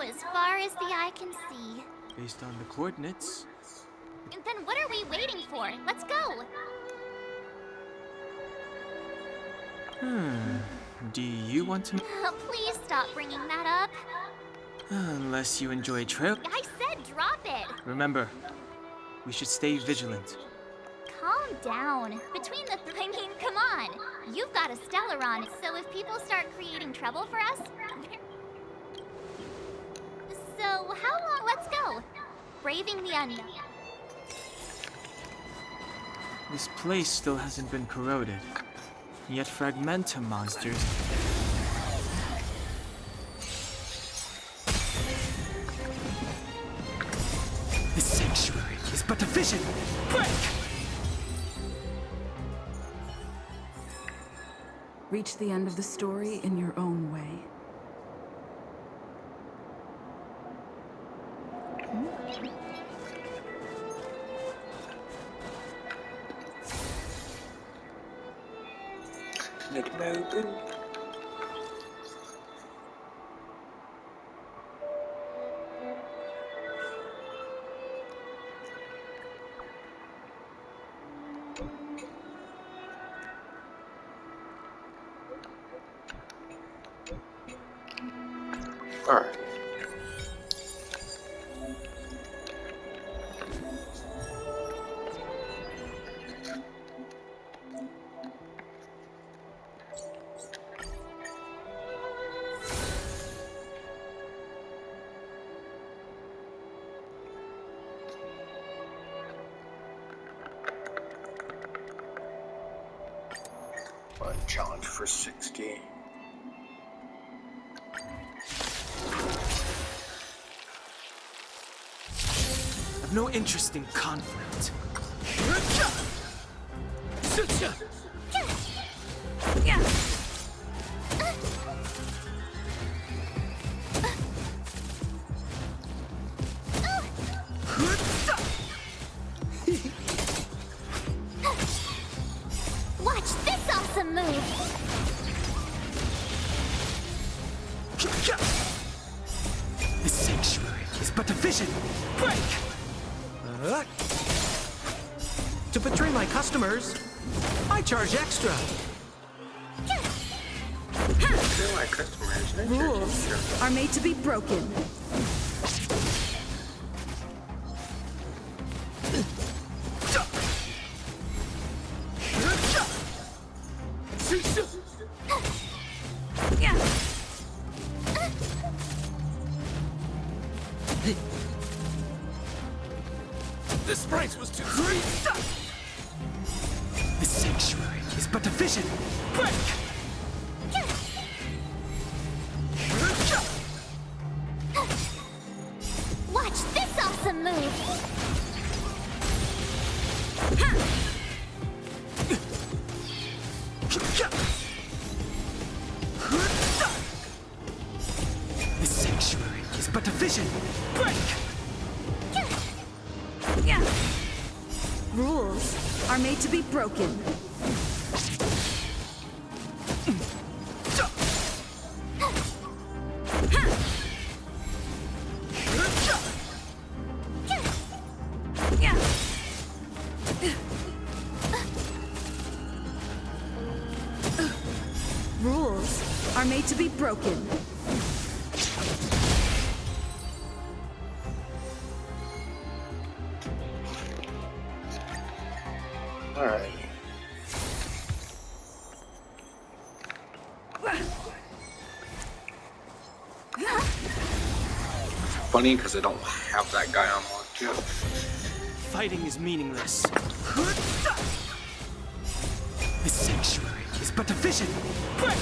go as far as the eye can see. Based on the coordinates. Then what are we waiting for? Let's go! Do you want to... Please stop bringing that up. Unless you enjoy trail... I said drop it! Remember, we should stay vigilant. Calm down. Between the I mean, come on. You've got a Stellaron, so if people start creating trouble for us... So, how long? Let's go. Braving the unknown. This place still hasn't been corroded. Yet Fragmentum monsters... This sanctuary is but a vision! Break! Reach the end of the story in your own way. Alright. Challenge for 60. I've no interest in conflict. Watch this awesome move! This sanctuary is but a vision! Break! To betray my customers, I charge extra. They're my customers. Rules are made to be broken. This price was too great! This sanctuary is but a vision! Break! Watch this awesome move! This sanctuary is but a vision! Break! Rules are made to be broken. Rules are made to be broken. Alright. Funny because I don't have that guy unlocked yet. Fighting is meaningless. This sanctuary is but a vision! Break!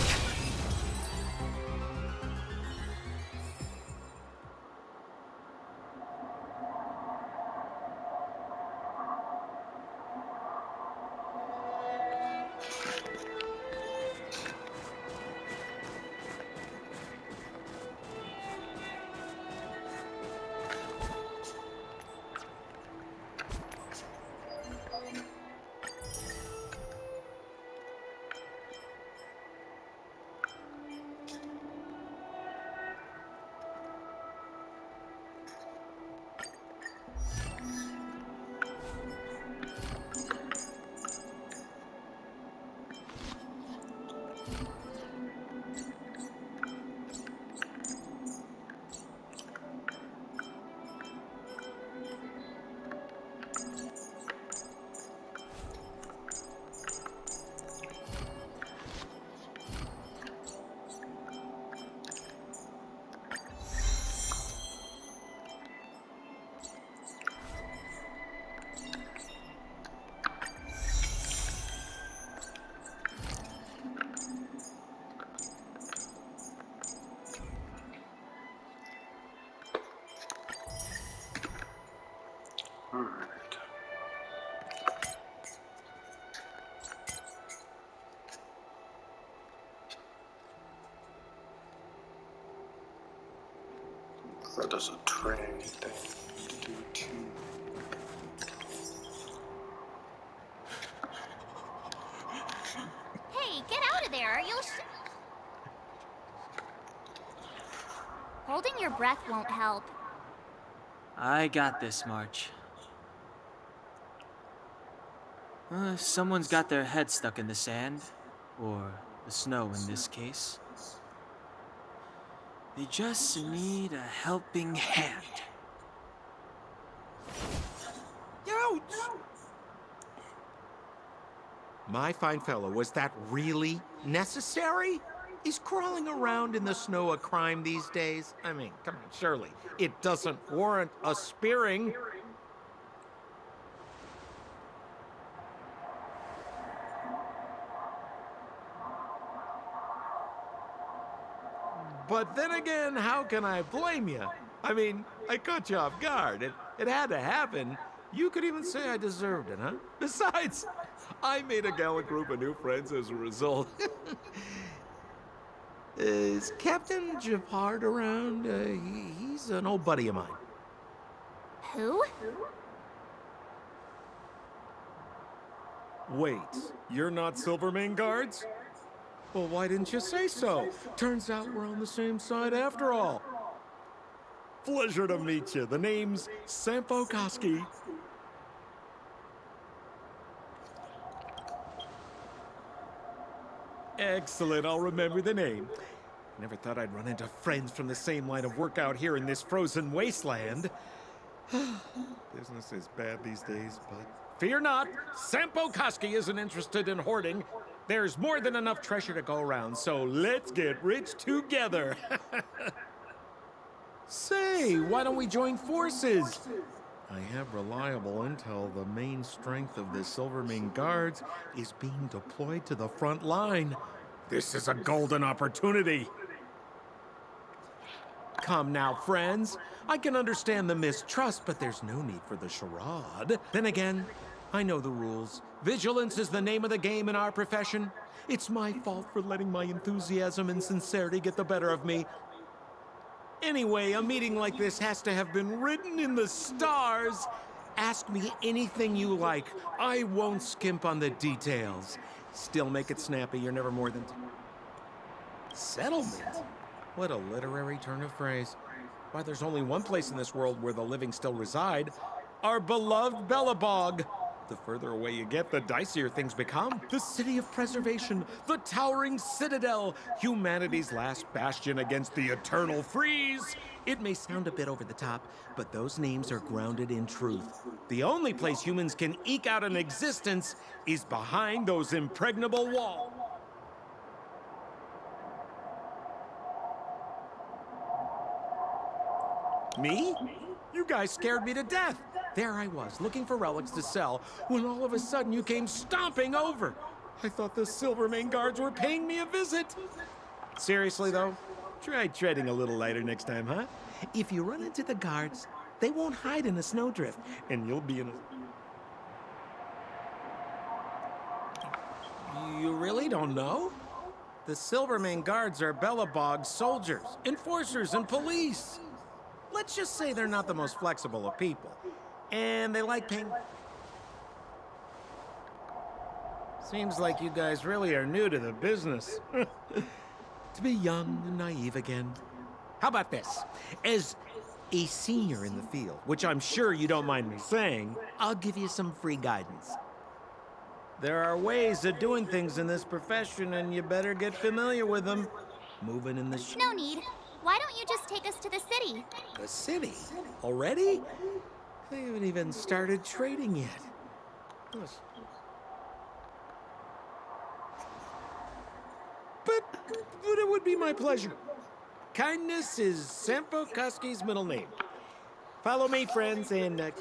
Where there's a train thing. Hey, get out of there! Holding your breath won't help. I got this, March. Someone's got their head stuck in the sand, or the snow in this case. They just need a helping hand. Ouch! My fine fellow, was that really necessary? Is crawling around in the snow a crime these days? I mean, come on, surely. It doesn't warrant a spearing. But then again, how can I blame you? I mean, I caught you off guard. It had to happen. You could even say I deserved it, huh? Besides, I made a gallant group of new friends as a result. Is Captain Japard around? He's an old buddy of mine. Who? Wait, you're not Silvermane Guards? Well, why didn't you say so? Turns out we're on the same side after all. Pleasure to meet you. The name's Sampo Koski. Excellent, I'll remember the name. Never thought I'd run into friends from the same line of work out here in this frozen wasteland. Business is bad these days, but fear not, Sampo Koski isn't interested in hoarding. There's more than enough treasure to go around, so let's get rich together. Say, why don't we join forces? I have reliable intel the main strength of the Silvermane Guards is being deployed to the front line. This is a golden opportunity. Come now, friends. I can understand the mistrust, but there's no need for the charade. Then again, I know the rules. Vigilance is the name of the game in our profession. It's my fault for letting my enthusiasm and sincerity get the better of me. Anyway, a meeting like this has to have been written in the stars. Ask me anything you like. I won't skimp on the details. Still make it snappy. You're never more than... Settlement? What a literary turn of phrase. Why, there's only one place in this world where the living still reside. Our beloved Bellabog. The further away you get, the dicier things become. The city of preservation, the towering citadel, humanity's last bastion against the eternal freeze. It may sound a bit over the top, but those names are grounded in truth. The only place humans can eke out an existence is behind those impregnable walls. Me? You guys scared me to death. There I was, looking for relics to sell, when all of a sudden you came stomping over. I thought the Silvermane Guards were paying me a visit. Seriously, though, try treading a little lighter next time, huh? If you run into the guards, they won't hide in a snowdrift, and you'll be in a... You really don't know? The Silvermane Guards are Bellabog's soldiers, enforcers, and police. Let's just say they're not the most flexible of people. And they like paying... Seems like you guys really are new to the business. To be young and naive again. How about this? As a senior in the field, which I'm sure you don't mind me saying, I'll give you some free guidance. There are ways of doing things in this profession, and you better get familiar with them. Moving in the... No need. Why don't you just take us to the city? The city? Already? They haven't even started trading yet. But it would be my pleasure. Kindness is Sampo Koski's middle name. Follow me, friends, and...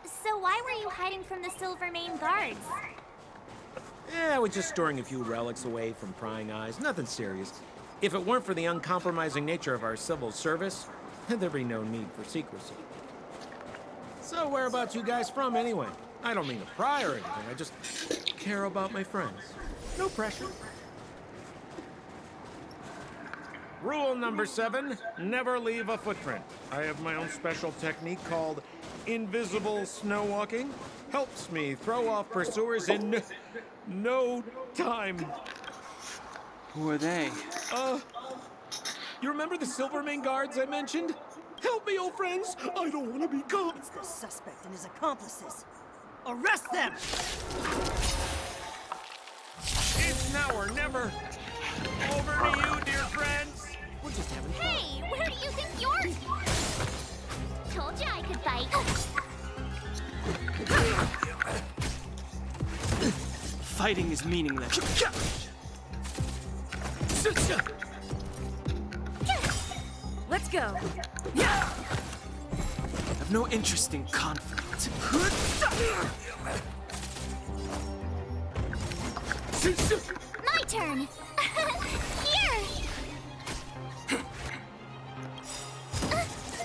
So why were you hiding from the Silvermane Guards? Yeah, we're just storing a few relics away from prying eyes. Nothing serious. If it weren't for the uncompromising nature of our civil service, there'd be no need for secrecy. So whereabouts you guys from, anyway? I don't mean to pry or anything. I just care about my friends. No pressure. Rule number 7, never leave a footprint. I have my own special technique called invisible snow walking. Helps me throw off pursuers in no time. Who are they? You remember the Silvermane guards I mentioned? Help me, old friends! I don't want to be caught! It's the suspect and his accomplices. Arrest them! It's now or never! Over to you, dear friends! We're just having fun. Hey, where do you think you're? Told you I could fight. Fighting is meaningless. Let's go. I've no interest in conflict. My turn. Here.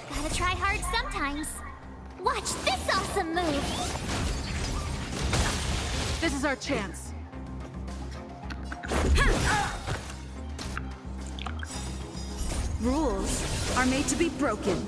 Gotta try hard sometimes. Watch this awesome move. This is our chance. Rules are made to be broken.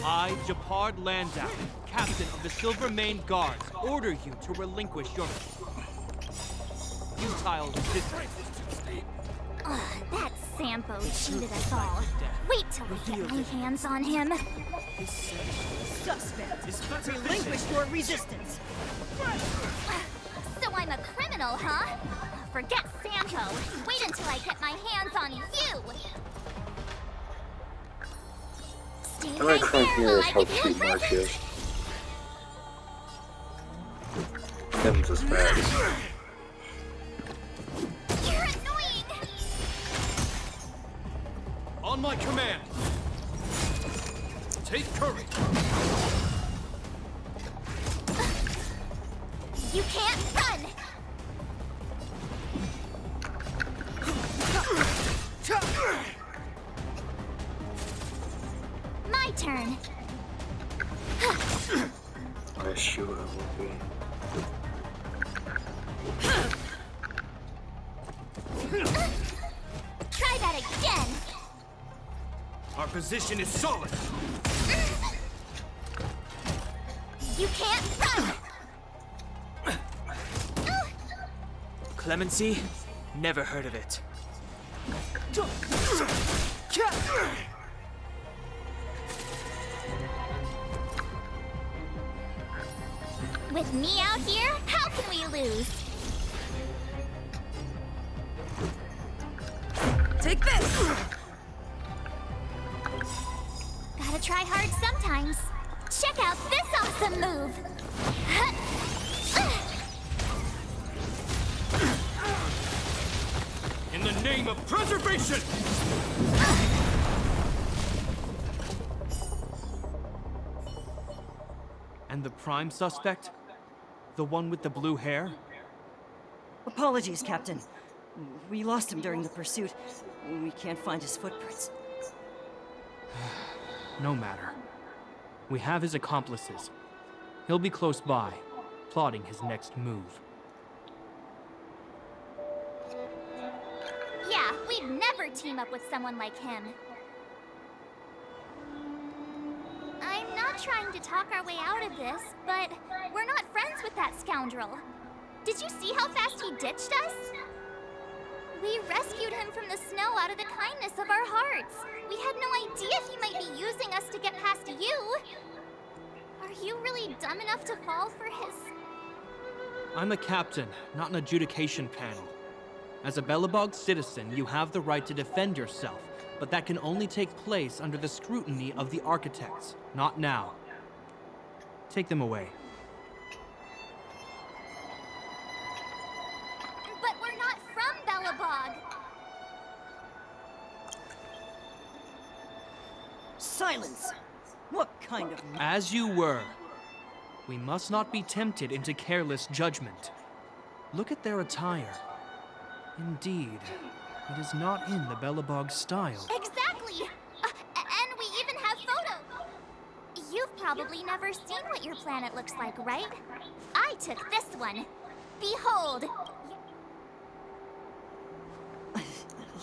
I, Japard Landau, captain of the Silvermane Guards, order you to relinquish your futile resistance. That Sampo cheated us all. Wait till I get my hands on him. Suspect. Relinquish your resistance. So I'm a criminal, huh? Forget Sampo. Wait until I get my hands on you. Stay I right like there Frank while Mir's I how give you a cheap Mark present. is. Them's as bad. You're annoying. On my command! Take courage! You can't run. My turn. I sure will be. Try that again. Our position is solid! You can't run. Clemency? Never heard of it. With me out here, how can we lose? Take this! Gotta try hard sometimes. Check out this awesome move. In the name of preservation! And the prime suspect? The one with the blue hair? Apologies, Captain. We lost him during the pursuit. We can't find his footprints. No matter. We have his accomplices. He'll be close by, plotting his next move. Yeah, we'd never team up with someone like him. I'm not trying to talk our way out of this, but we're not friends with that scoundrel. Did you see how fast he ditched us? We rescued him from the snow out of the kindness of our hearts. We had no idea he might be using us to get past you. Are you really dumb enough to fall for his... I'm a captain, not an adjudication panel. As a Belobog citizen, you have the right to defend yourself, but that can only take place under the scrutiny of the architects, not now. Take them away. But we're not from Belobog. Silence! What kind of... As you were. We must not be tempted into careless judgment. Look at their attire. Indeed, it is not in the Belobog style. Exactly! And we even have photos! You've probably never seen what your planet looks like, right? I took this one. Behold!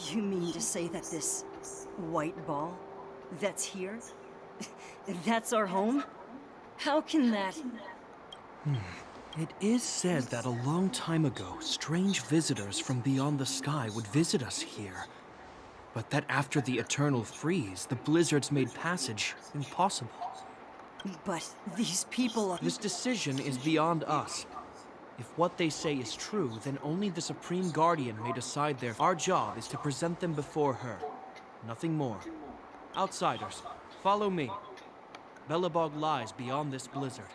You mean to say that this white ball that's here, that's our home? How can that... It is said that a long time ago, strange visitors from beyond the sky would visit us here. But that after the eternal freeze, the blizzards made passage impossible. But these people are... This decision is beyond us. If what they say is true, then only the Supreme Guardian may decide their... Our job is to present them before her. Nothing more. Outsiders, follow me. Belobog lies beyond this blizzard.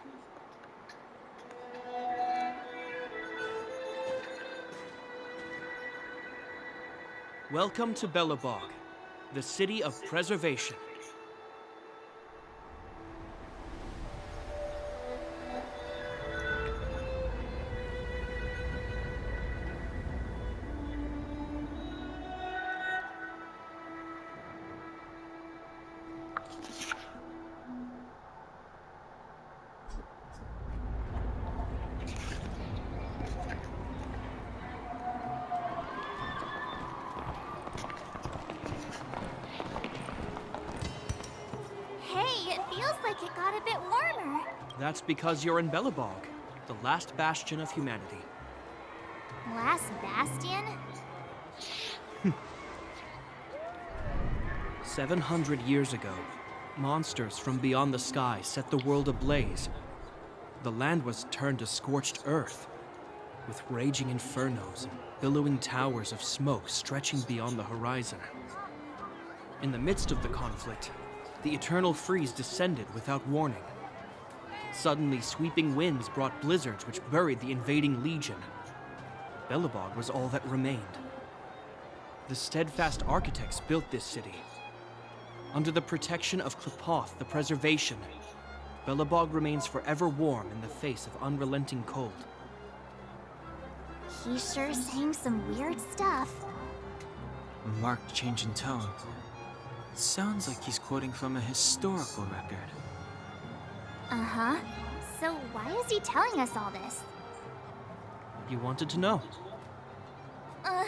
Welcome to Belobog, the city of preservation. Hey, it feels like it got a bit warmer. That's because you're in Belobog, the last bastion of humanity. Last bastion? 700 years ago, monsters from beyond the sky set the world ablaze. The land was turned to scorched earth, with raging infernos and billowing towers of smoke stretching beyond the horizon. In the midst of the conflict, the eternal freeze descended without warning. Suddenly, sweeping winds brought blizzards which buried the invading legion. Belobog was all that remained. The steadfast architects built this city. Under the protection of Klepoth, the preservation, Belobog remains forever warm in the face of unrelenting cold. He's sure saying some weird stuff. A marked change in tone. It sounds like he's quoting from a historical record. Uh-huh. So why is he telling us all this? You wanted to know. Uh...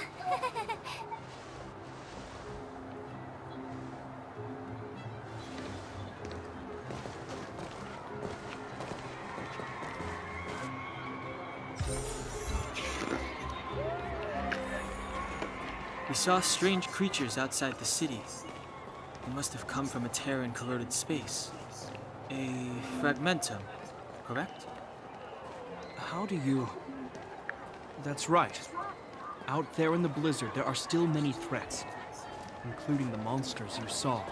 We saw strange creatures outside the city. They must have come from a Terran-corroded space. A fragmentum, correct? How do you... That's right. Out there in the blizzard, there are still many threats, including the monsters you saw.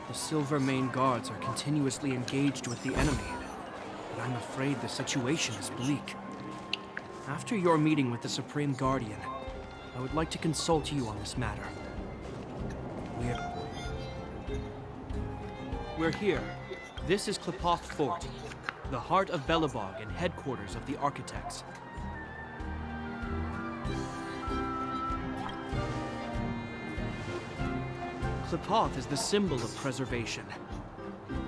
The Silvermane guards are continuously engaged with the enemy, but I'm afraid the situation is bleak. After your meeting with the Supreme Guardian, I would like to consult you on this matter. We're here. This is Klepoth Fort, the heart of Belobog and headquarters of the Architects. Klepoth is the symbol of preservation.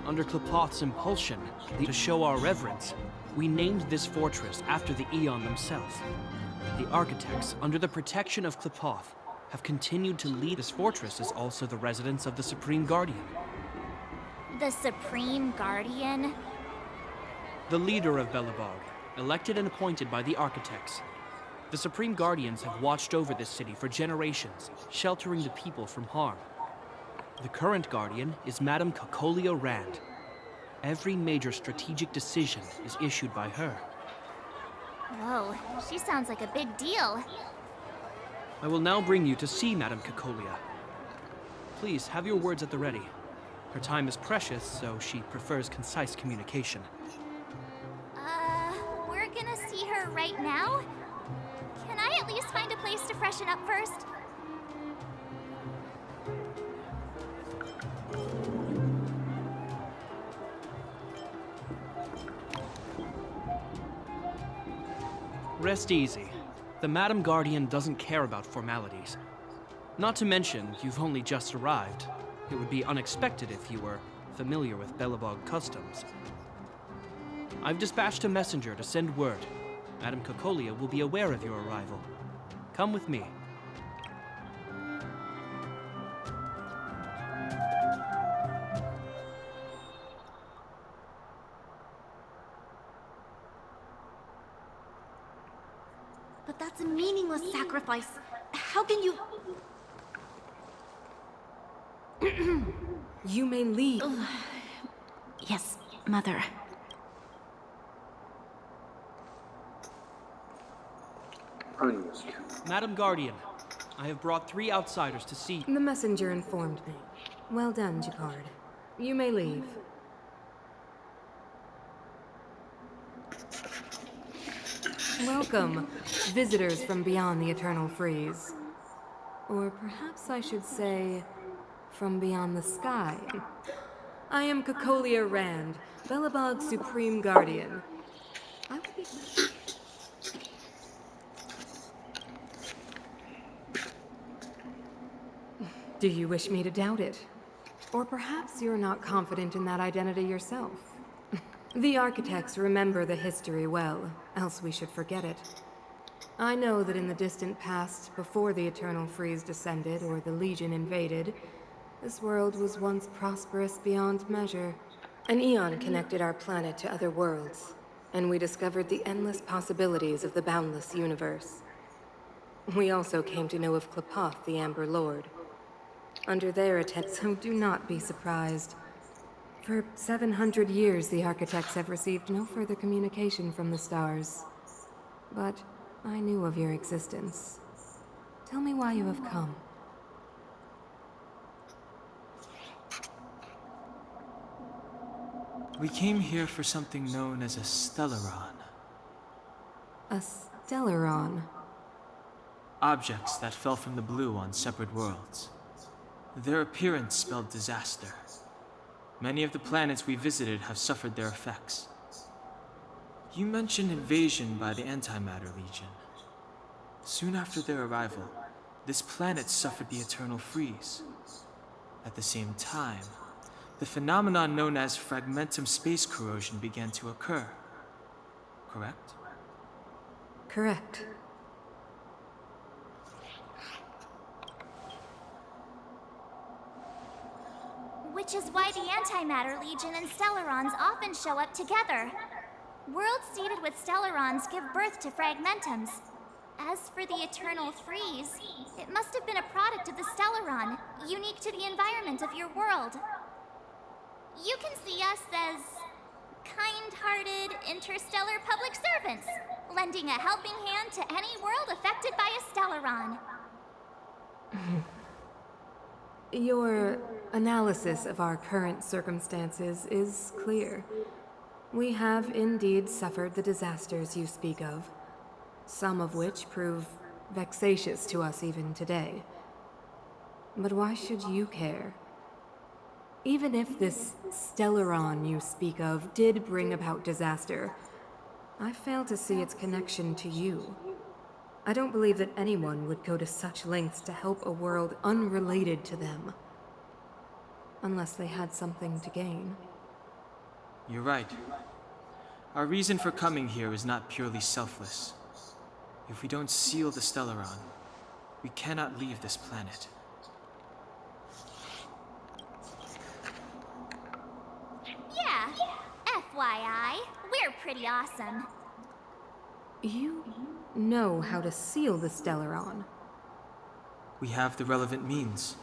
Under Klepoth's impulsion, to show our reverence, we named this fortress after the Aeon themselves. The Architects, under the protection of Klepoth, have continued to lead this fortress as also the residence of the Supreme Guardian. The Supreme Guardian? The leader of Belobog, elected and appointed by the Architects. The Supreme Guardians have watched over this city for generations, sheltering the people from harm. The current Guardian is Madame Kakolia Rand. Every major strategic decision is issued by her. Whoa, she sounds like a big deal. I will now bring you to see Madame Kakolia. Please, have your words at the ready. Her time is precious, so she prefers concise communication. We're gonna see her right now? Can I at least find a place to freshen up first? Rest easy. The Madam Guardian doesn't care about formalities. Not to mention, you've only just arrived. It would be unexpected if you were familiar with Belobog customs. I've dispatched a messenger to send word. Madam Cocolia will be aware of your arrival. Come with me. But that's a meaningless sacrifice. How can you... You may leave. Yes, Mother. Madam Guardian, I have brought 3 outsiders to see you. The messenger informed me. Well done, Jacquard. You may leave. Welcome, visitors from beyond the Eternal Freeze. Or perhaps I should say, from beyond the sky. I am Cocolia Rand, Belobog's Supreme Guardian. I would be... Do you wish me to doubt it? Or perhaps you're not confident in that identity yourself? The architects remember the history well, else we should forget it. I know that in the distant past, before the Eternal Freeze descended or the Legion invaded, this world was once prosperous beyond measure. An eon connected our planet to other worlds, and we discovered the endless possibilities of the boundless universe. We also came to know of Klapoth, the Amber Lord. Under their attempt, so do not be surprised. For 700 years, the architects have received no further communication from the stars. But I knew of your existence. Tell me why you have come. We came here for something known as a Stellaron. A Stellaron. Objects that fell from the blue on separate worlds. Their appearance spelled disaster. Many of the planets we visited have suffered their effects. You mentioned invasion by the Antimatter Legion. Soon after their arrival, this planet suffered the Eternal Freeze. At the same time, the phenomenon known as fragmentum space corrosion began to occur. Correct? Correct. Which is why the Antimatter Legion and Stellarons often show up together. Worlds seeded with Stellarons give birth to fragmentums. As for the Eternal Freeze, it must have been a product of the Stellaron, unique to the environment of your world. You can see us as kind-hearted interstellar public servants, lending a helping hand to any world affected by a Stellaron. Your analysis of our current circumstances is clear. We have indeed suffered the disasters you speak of, some of which prove vexatious to us even today. But why should you care? Even if this Stellaron you speak of did bring about disaster, I fail to see its connection to you. I don't believe that anyone would go to such lengths to help a world unrelated to them. Unless they had something to gain. You're right. Our reason for coming here is not purely selfless. If we don't seal the Stellaron, we cannot leave this planet. Yeah, FYI, we're pretty awesome. You know how to seal the Stellaron. We have the relevant means.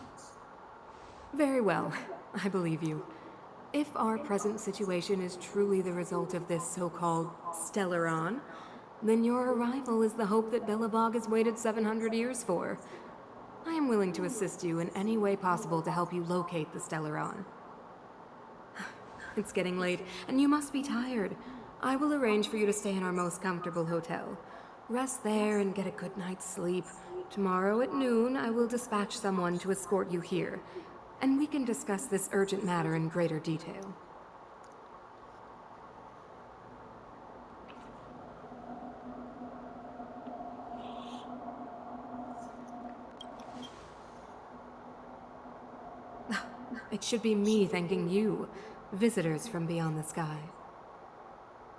Very well, I believe you. If our present situation is truly the result of this so-called Stellaron, then your arrival is the hope that Belobog has waited 700 years for. I am willing to assist you in any way possible to help you locate the Stellaron. It's getting late, and you must be tired. I will arrange for you to stay in our most comfortable hotel. Rest there and get a good night's sleep. Tomorrow at noon, I will dispatch someone to escort you here, and we can discuss this urgent matter in greater detail. It should be me thanking you, visitors from beyond the sky.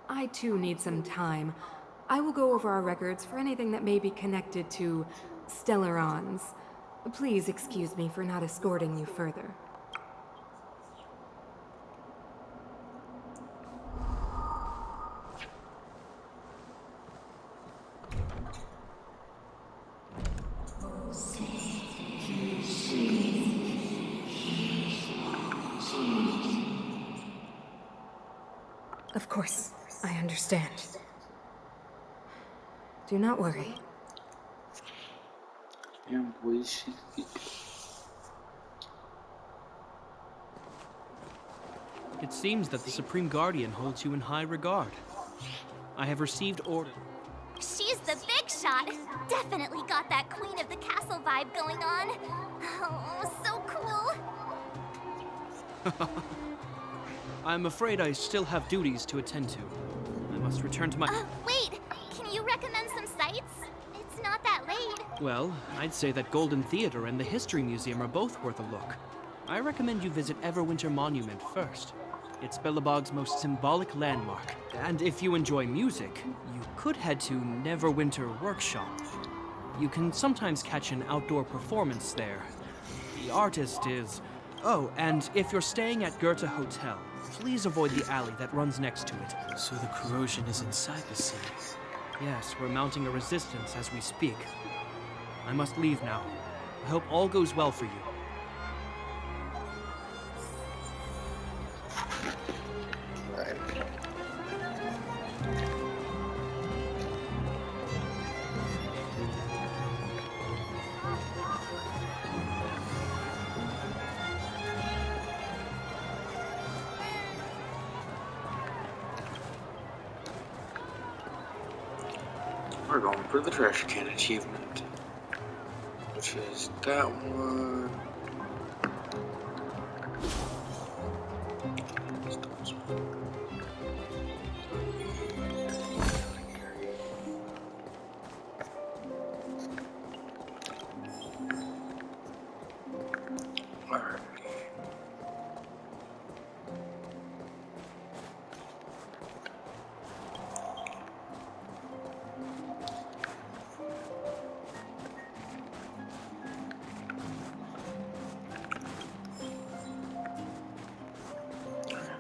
I too need some time. I will go over our records for anything that may be connected to Stellarons. Please excuse me for not escorting you further. Of course, I understand. Do not worry. It seems that the Supreme Guardian holds you in high regard. I have received order. She's the big shot. Definitely got that Queen of the Castle vibe going on. Oh, so cool. I'm afraid I still have duties to attend to. I must return to my... Wait, can you recommend some sites? It's not that late. Well, I'd say that Golden Theater and the History Museum are both worth a look. I recommend you visit Everwinter Monument first. It's Belobog's most symbolic landmark. And if you enjoy music, you could head to Neverwinter Workshop. You can sometimes catch an outdoor performance there. The artist is... Oh, and if you're staying at Goethe Hotel, please avoid the alley that runs next to it. So the corrosion is inside the city. Yes, we're mounting a resistance as we speak. I must leave now. I hope all goes well for you. Right. We're going for the trash can achievement, which is that one. Alright.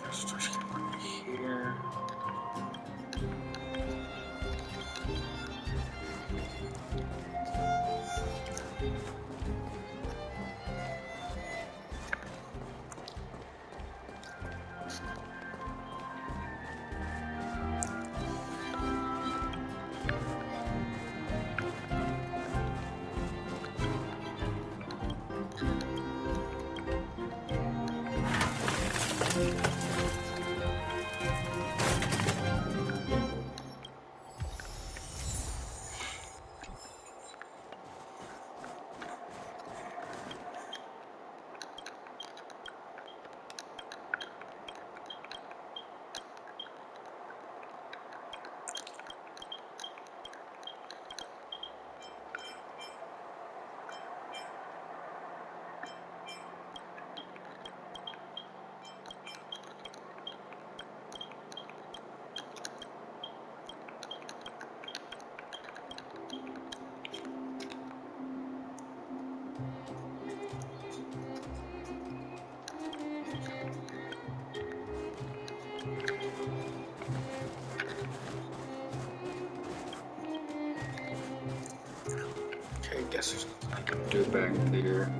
Let's just get one here. Okay, guess there's nothing I can do back there.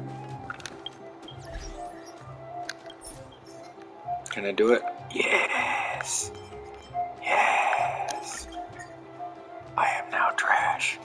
Can I do it? Yes! Yes! I am now trash.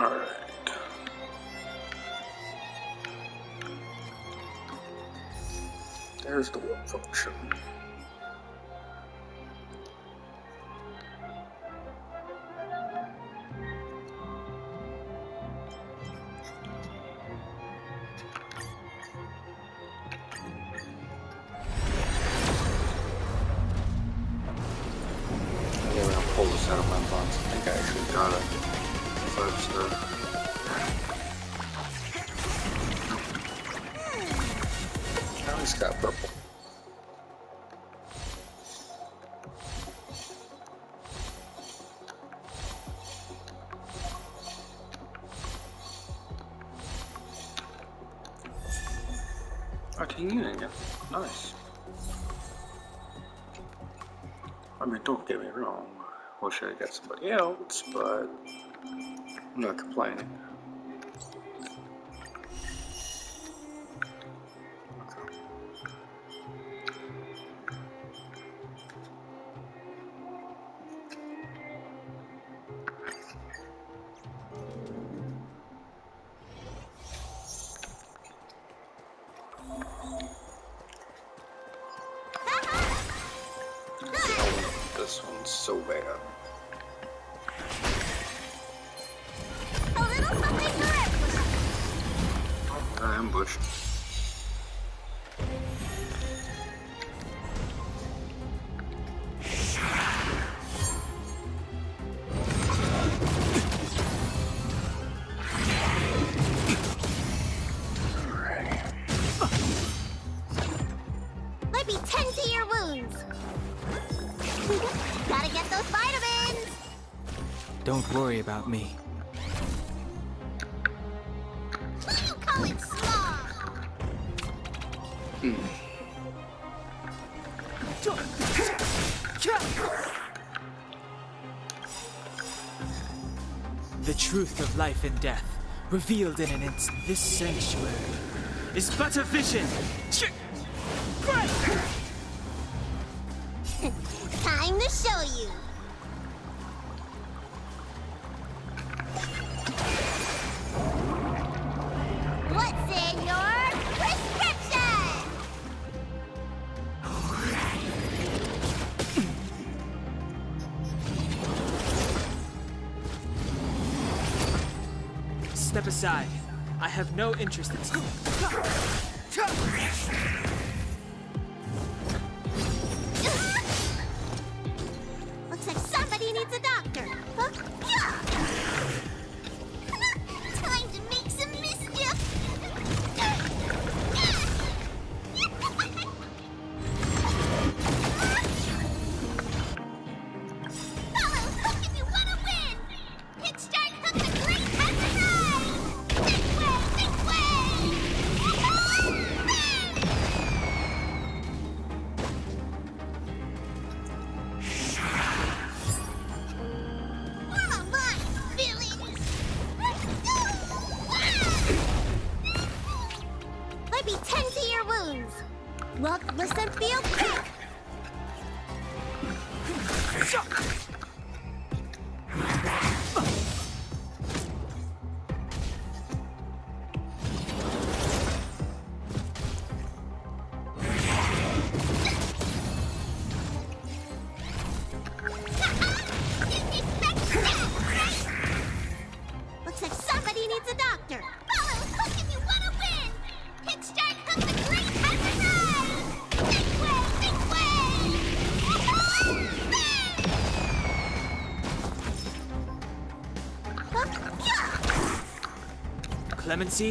Alright. There's the warp function. got it. First, now he's got purple. Arcane again. Nice. I mean, don't get me wrong. Wish I got somebody else, but I'm not complaining. This one's so bad. A little something for everyone. I ambushed. Let me tend to your wounds. Gotta get those vitamins. Don't worry about me. Who you calling small? The truth of life and death, revealed in an instant. This sanctuary is but a vision. Time to show you. What's in your prescription? Step aside. I have no interest in. Looks like somebody needs a doctor. Huh? Time to make some mischief. Fellows, hook if you want to win. Hit start, hook the great exercise. This way, this way. Come on, villains! Let me tend to your wounds. Look, listen, feel, pick! Looks like somebody needs a doctor. Follow hook if you want to win. Hit start hook the great exercise. This way, this way. Clemency.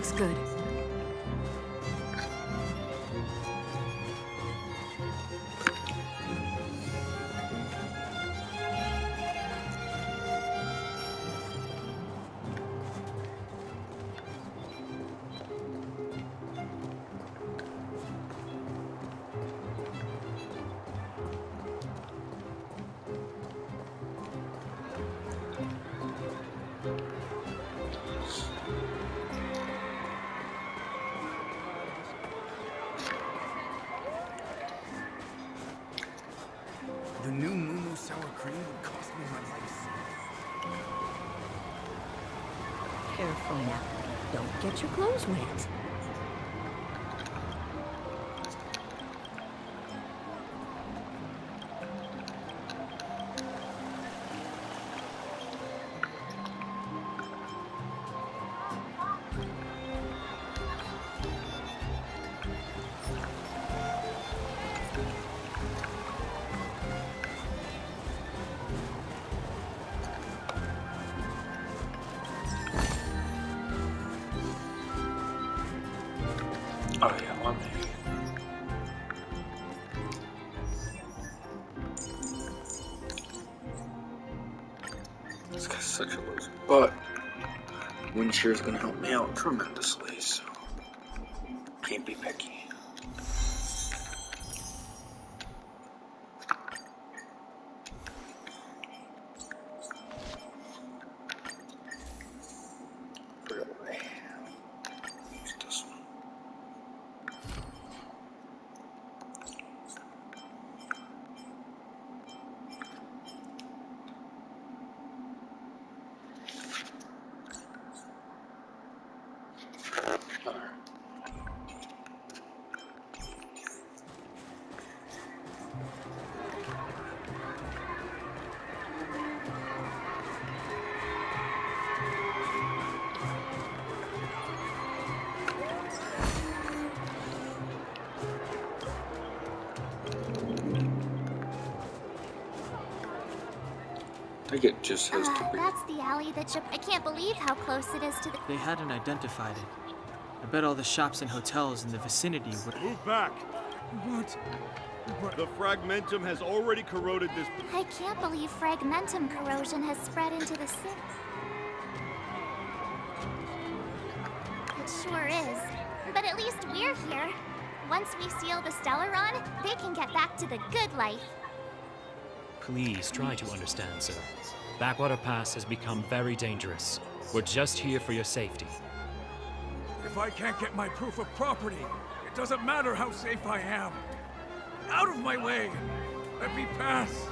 looks good. The new Moo sour cream would cost me my life. Careful now. Don't get your clothes wet. Oh yeah, let me. This guy's such a loser, but wind shear is gonna help me out tremendously, so can't be picky. Really? Use this one. Alright. I think it just has to be. That's the alley that I can't believe how close it is to the... They hadn't identified it. I bet all the shops and hotels in the vicinity were... Move back! What? The fragmentum has already corroded this. I can't believe fragmentum corrosion has spread into the city. It sure is. But at least we're here. Once we seal the Stellaron, they can get back to the good life. Please try to understand, sir. Backwater Pass has become very dangerous. We're just here for your safety. If I can't get my proof of property, it doesn't matter how safe I am. Out of my way! Let me pass!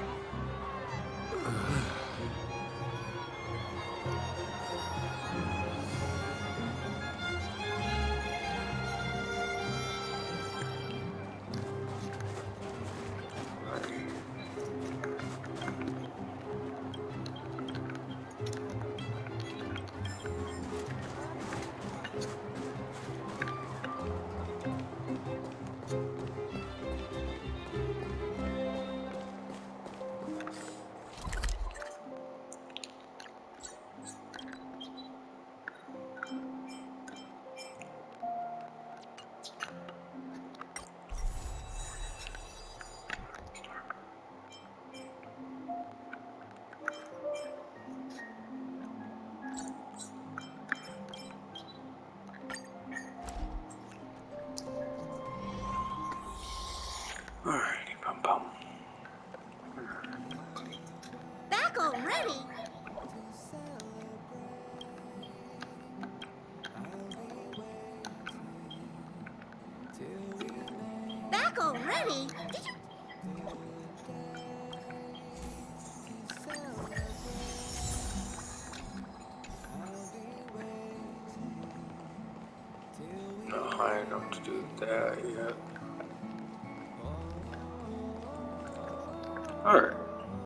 Alrighty, bum bum. Back already? Back already? Did you... Not high enough to do that yet. Alright.